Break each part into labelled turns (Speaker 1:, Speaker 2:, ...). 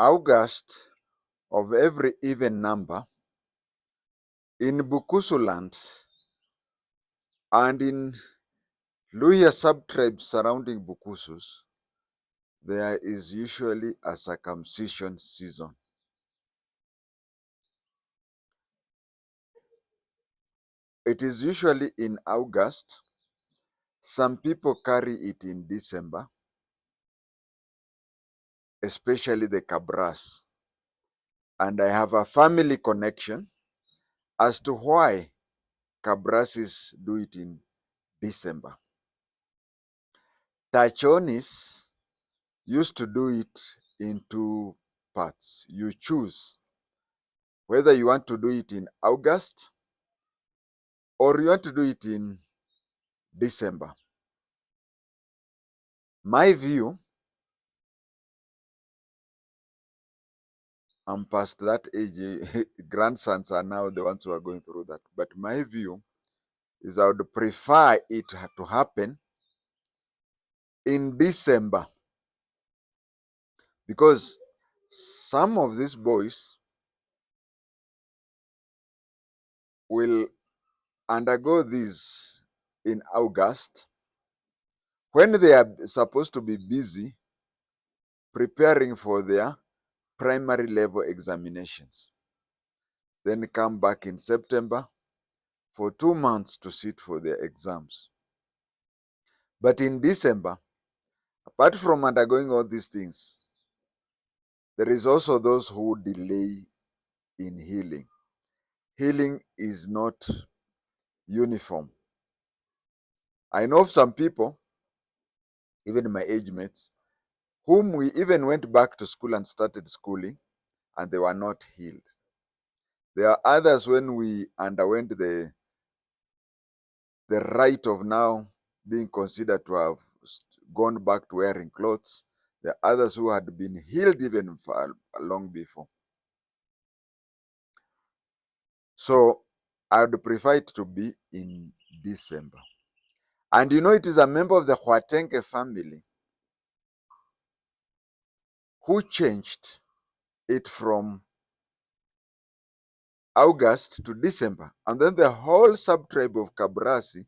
Speaker 1: August of every even number in Bukusu land and in Luhya sub-tribes surrounding Bukusus, there is usually a circumcision season. It is usually in August. Some people carry it in December, especially the Cabras. And I have a family connection as to why Cabrasis do it in December. Tachonis used to do it in two parts. You choose whether you want to do it in August or you want to do it in December. My view, I'm past that age, grandsons are now the ones who are going through that. But my view is I would prefer it to happen in December, because some of these boys will undergo this in August when they are supposed to be busy preparing for their primary level examinations. Then come back in September for 2 months to sit for their exams. But in December, apart from undergoing all these things, there is also those who delay in healing. Healing is not uniform. I know of some people, even my age mates, whom we even went back to school and started schooling, and they were not healed. There are others, when we underwent the right of now being considered to have gone back to wearing clothes, there are others who had been healed even long before. So I would prefer it to be in December. And you know, it is a member of the JI-TENGE family who changed it from August to December. And then the whole sub-tribe of Kabrasi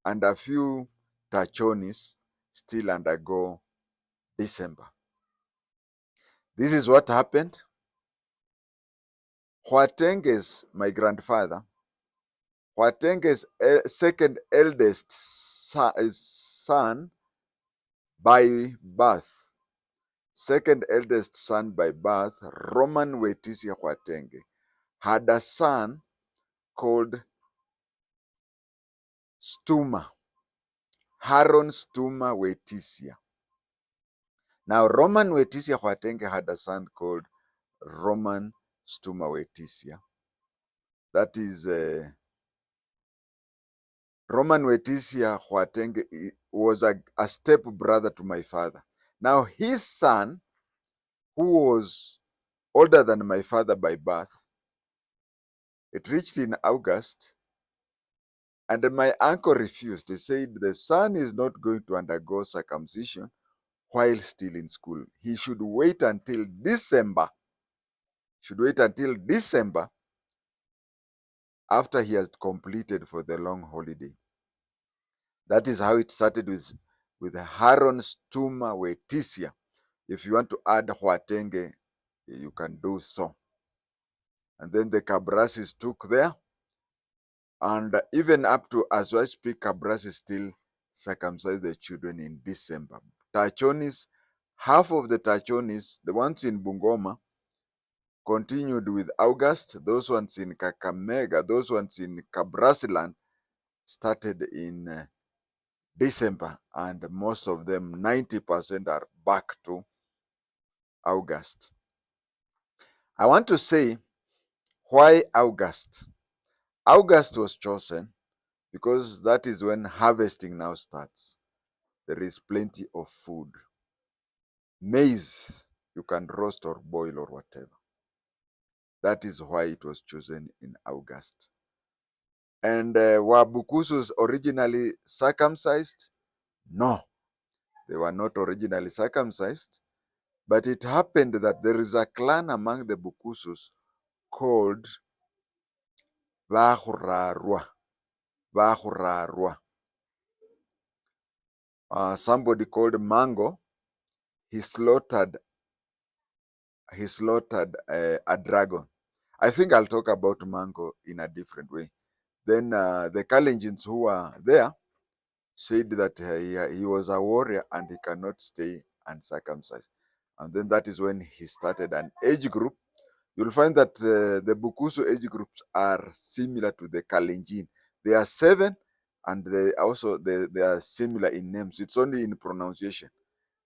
Speaker 1: and a few Tachonis still undergo December. This is what happened. JI-TENGE's, my grandfather, JI-TENGE's second eldest son by birth, Roman Wetisia JI-TENGE, had a son called Stuma, Haron Stuma Wetisia. Now, Roman Wetisia JI-TENGE had a son called Roman Stuma Wetisia. That is Roman Wetisia JI-TENGE was a step brother to my father. Now, his son, who was older than my father by birth, it reached in August, and my uncle refused. He said the son is not going to undergo circumcision while still in school. He should wait until December. After he has completed for the long holiday. That is how it started with Haron Stuma Wetisia. If you want to add JI-TENGE, you can do so. And then the Cabrasis took there. And even up to as I speak, Cabrasis still circumcise the children in December. Tachonis, half of the Tachonis, the ones in Bungoma, continued with August. Those ones in Kakamega, those ones in Kabrasiland, started in December, and most of them, 90%, are back to August. I want to say, why August? August was chosen because that is when harvesting now starts. There is plenty of food. Maize, you can roast or boil or whatever. That is why it was chosen in August. And were Bukusus originally circumcised? No, they were not originally circumcised. But it happened that there is a clan among the Bukusus called Vahurarwa. Vahurarwa. Somebody called Mango, he slaughtered a dragon. I think I'll talk about Mango in a different way. Then the Kalenjins who were there said that he was a warrior and he cannot stay uncircumcised. And then that is when he started an age group. You'll find that the Bukusu age groups are similar to the Kalenjin. They are 7 and they are similar in names. It's only in pronunciation.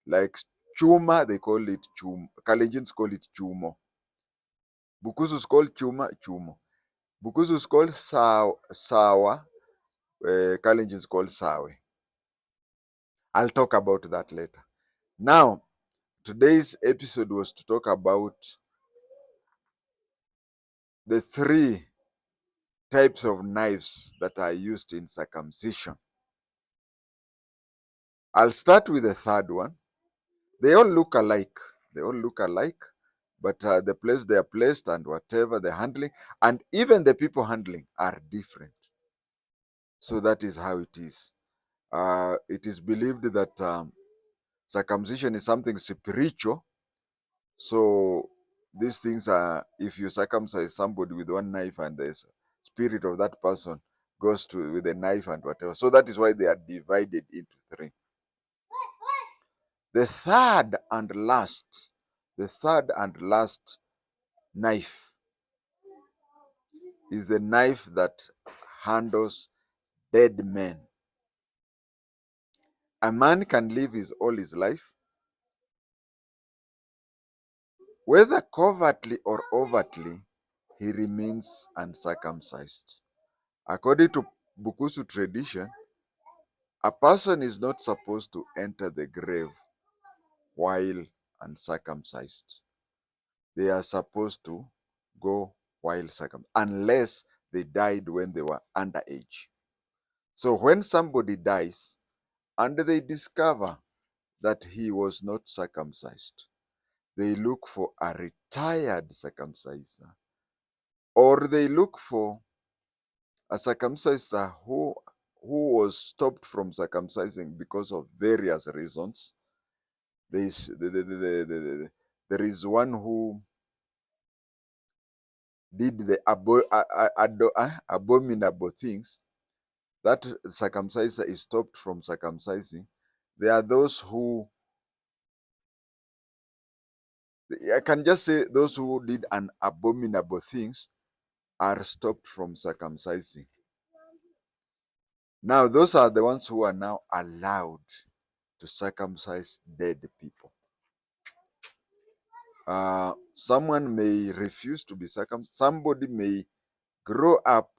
Speaker 1: Like Chuma, they call it Chum. Kalenjins call it Chumo. Bukusu is called Chuma, Chumo. Bukusu is called Sawa. Kalenjin is called Sawe. I'll talk about that later. Now, today's episode was to talk about the 3 types of knives that are used in circumcision. I'll start with the third one. They all look alike. But the place they are placed and whatever the handling, and even the people handling are different. So that is how it is. It is believed that circumcision is something spiritual. So these things are, if you circumcise somebody with one knife and the spirit of that person goes to with a knife and whatever. So that is why they are divided into 3. The third and last knife is the knife that handles dead men. A man can live all his life, whether covertly or overtly, he remains uncircumcised. According to Bukusu tradition, a person is not supposed to enter the grave while uncircumcised. They are supposed to go while circumcised, unless they died when they were underage. So when somebody dies and they discover that he was not circumcised, they look for a retired circumciser, or they look for a circumciser who was stopped from circumcising because of various reasons. There is one who did the abominable things. That circumciser is stopped from circumcising. There are those who, I can just say, those who did an abominable things are stopped from circumcising. Now, those are the ones who are now allowed to circumcise dead people. Someone may refuse to be circumcised. Somebody may grow up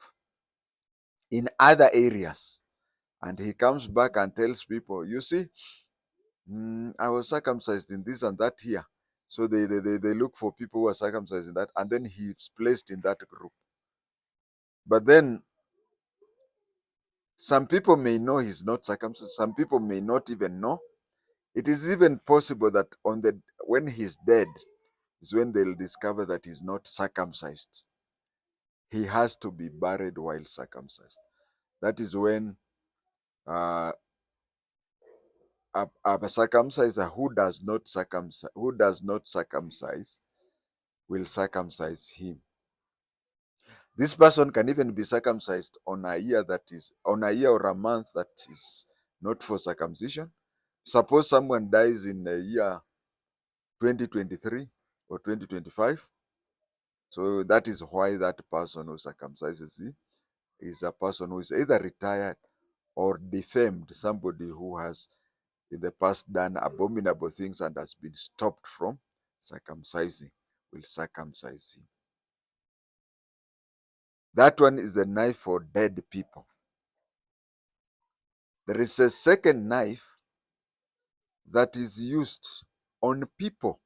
Speaker 1: in other areas and he comes back and tells people, you see, I was circumcised in this and that here. So they look for people who are circumcised in that, and then he's placed in that group. But then some people may know he's not circumcised. Some people may not even know. It is even possible that when he's dead is when they'll discover that he's not circumcised. He has to be buried while circumcised. That is when a circumciser who does not circumcise will circumcise him. This person can even be circumcised on a year or a month that is not for circumcision. Suppose someone dies in the year 2023 or 2025. So that is why that person who circumcises him is a person who is either retired or defamed, somebody who has in the past done abominable things and has been stopped from circumcising, will circumcise him. That one is a knife for dead people. There is a second knife that is used on people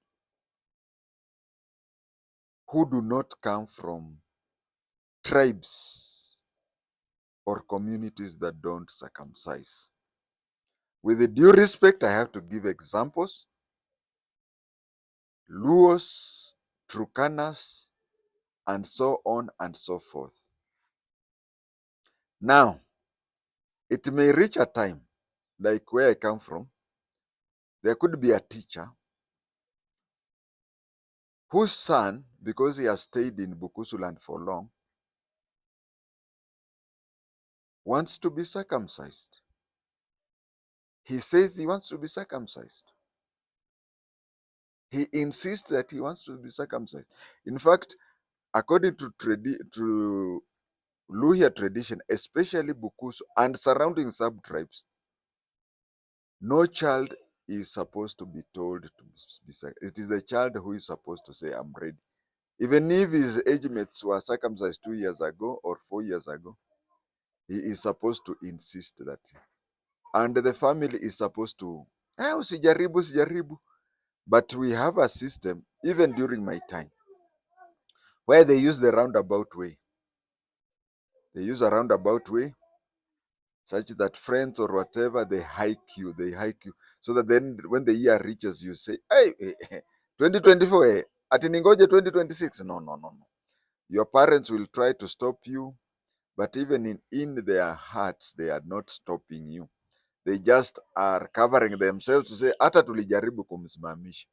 Speaker 1: who do not come from tribes or communities that don't circumcise. With the due respect, I have to give examples. Luos, Turkanas, and so on and so forth. Now, it may reach a time, like where I come from, there could be a teacher whose son, because he has stayed in Bukusu land for long, wants to be circumcised. He says he wants to be circumcised. He insists that he wants to be circumcised. In fact, according to Luhya tradition, especially Bukusu and surrounding sub-tribes, no child is supposed to be told to be circumcised. It is the child who is supposed to say, I'm ready. Even if his age mates were circumcised 2 years ago or 4 years ago, he is supposed to insist that. And the family is supposed to, usijaribu, usijaribu. But we have a system, even during my time, where they use the roundabout way. They use a roundabout way such that friends or whatever, they hike you, so that then when the year reaches, you say, hey, 2024, ati ningoje 2026. No, no, no, no. Your parents will try to stop you, but even in their hearts, they are not stopping you. They just are covering themselves to say, hata tulijaribu kumsimamisha.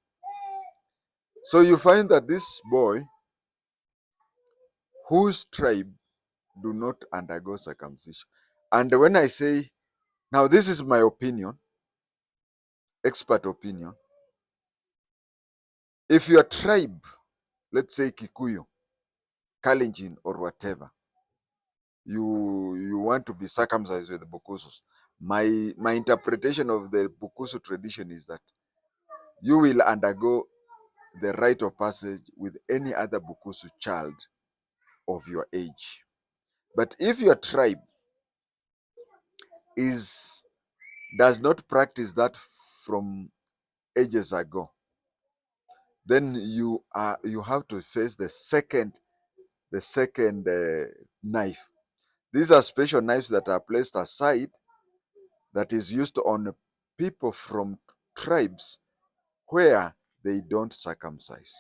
Speaker 1: So you find that this boy, whose tribe do not undergo circumcision. And when I say, now this is my opinion, expert opinion, if your tribe, let's say Kikuyu, Kalenjin, or whatever, you want to be circumcised with the Bukusus, my interpretation of the Bukusu tradition is that you will undergo the rite of passage with any other Bukusu child of your age. But if your tribe does not practice that from ages ago, then you have to face the second knife. These are special knives that are placed aside, that is used on people from tribes where they don't circumcise.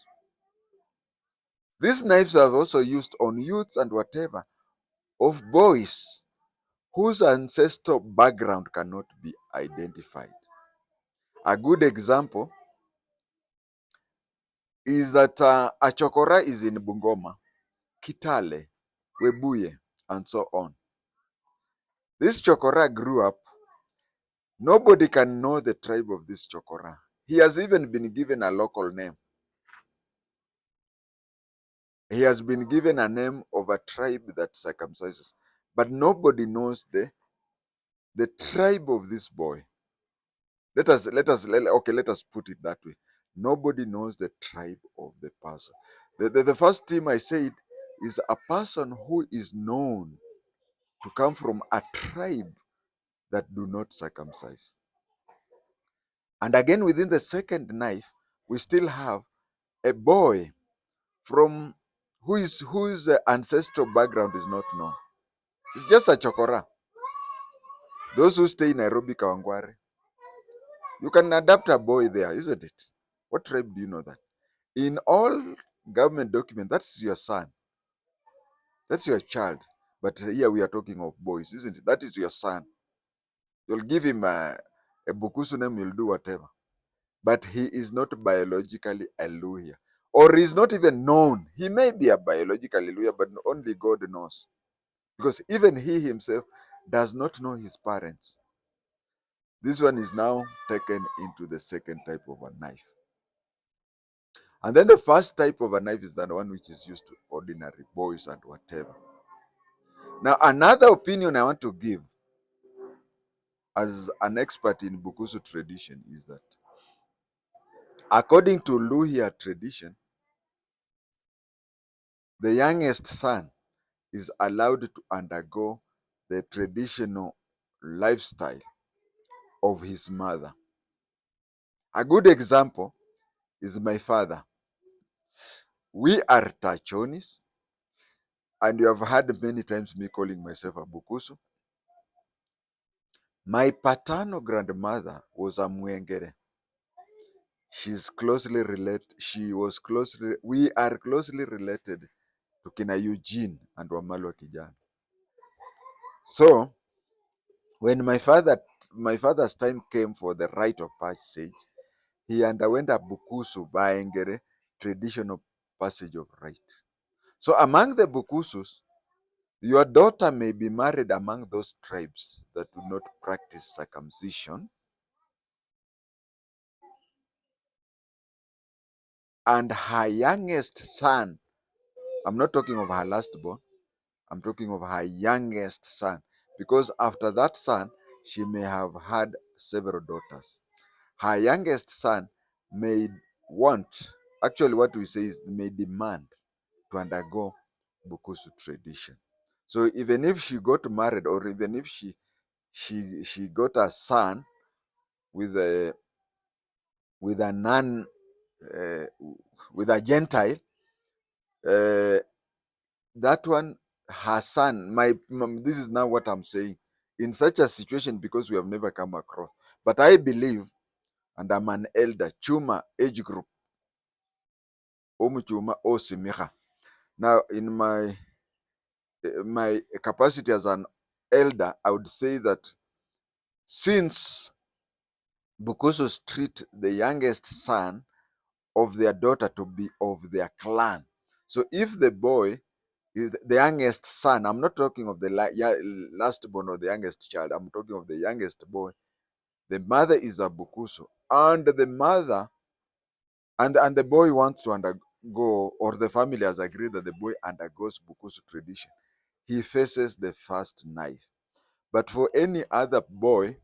Speaker 1: These knives are also used on youths and whatever of boys whose ancestral background cannot be identified. A good example is that a chokora is in Bungoma, Kitale, Webuye, and so on. This chokora grew up. Nobody can know the tribe of this chokora. He has even been given a local name. He has been given a name of a tribe that circumcises. But nobody knows the tribe of this boy. Let us put it that way. Nobody knows the tribe of the person. The first thing I said is a person who is known to come from a tribe that do not circumcise. And again, within the second knife, we still have a boy from whose ancestral background is not known. It's just a chokora. Those who stay in Nairobi, Kawangware, you can adapt a boy there, isn't it? What tribe do you know that? In all government documents, that's your son. That's your child. But here we are talking of boys, isn't it? That is your son. You'll give him a Bukusu name, you'll do whatever. But he is not biologically a Luhya. Or is not even known. He may be a biological Luhya, but only God knows. Because even he himself does not know his parents. This one is now taken into the second type of a knife. And then the first type of a knife is the one which is used to ordinary boys and whatever. Now, another opinion I want to give as an expert in Bukusu tradition is that according to Luhya tradition, the youngest son is allowed to undergo the traditional lifestyle of his mother. A good example is my father. We are Tachonis, and you have heard many times me calling myself a Bukusu. My paternal grandmother was a Mwengere. She's closely related. We are closely related to kina Eugene and Wamalwa Kijana. So when my father's time came for the rite of passage, he underwent a Bukusu Baengere traditional passage of rite. So among the Bukusus, your daughter may be married among those tribes that do not practice circumcision, and her youngest son, I'm not talking of her last born, I'm talking of her youngest son, because after that son, she may have had several daughters. Her youngest son may want, actually, what we say is may demand to undergo Bukusu tradition. So even if she got married, or even if she got a son with a non uh, with a Gentile, uh, that one, her son, this is now what I'm saying. In such a situation, because we have never come across, but I believe, and I'm an elder, Chuma age group, Omuchuma Osimicha. Now, in my capacity as an elder, I would say that since Bukusus treat the youngest son of their daughter to be of their clan, so if the boy is the youngest son, I'm not talking of the last born or the youngest child, I'm talking of the youngest boy. The mother is a Bukusu, and the mother and the boy wants to undergo, or the family has agreed that the boy undergoes Bukusu tradition. He faces the first knife. But for any other boy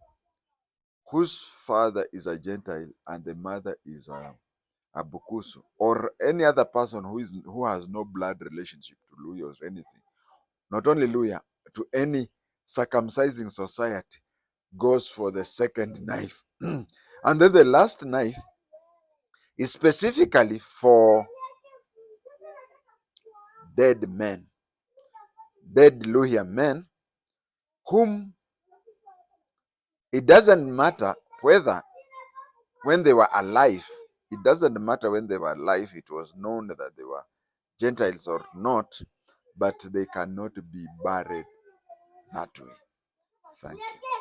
Speaker 1: whose father is a Gentile and the mother is a Bukusu, or any other person who has no blood relationship to Luya or anything, not only Luya, to any circumcising society, goes for the second knife. And then the last knife is specifically for dead men, dead Luhya men, whom it doesn't matter whether when they were alive, it doesn't matter when they were alive, it was known that they were Gentiles or not, but they cannot be buried that way. Thank you.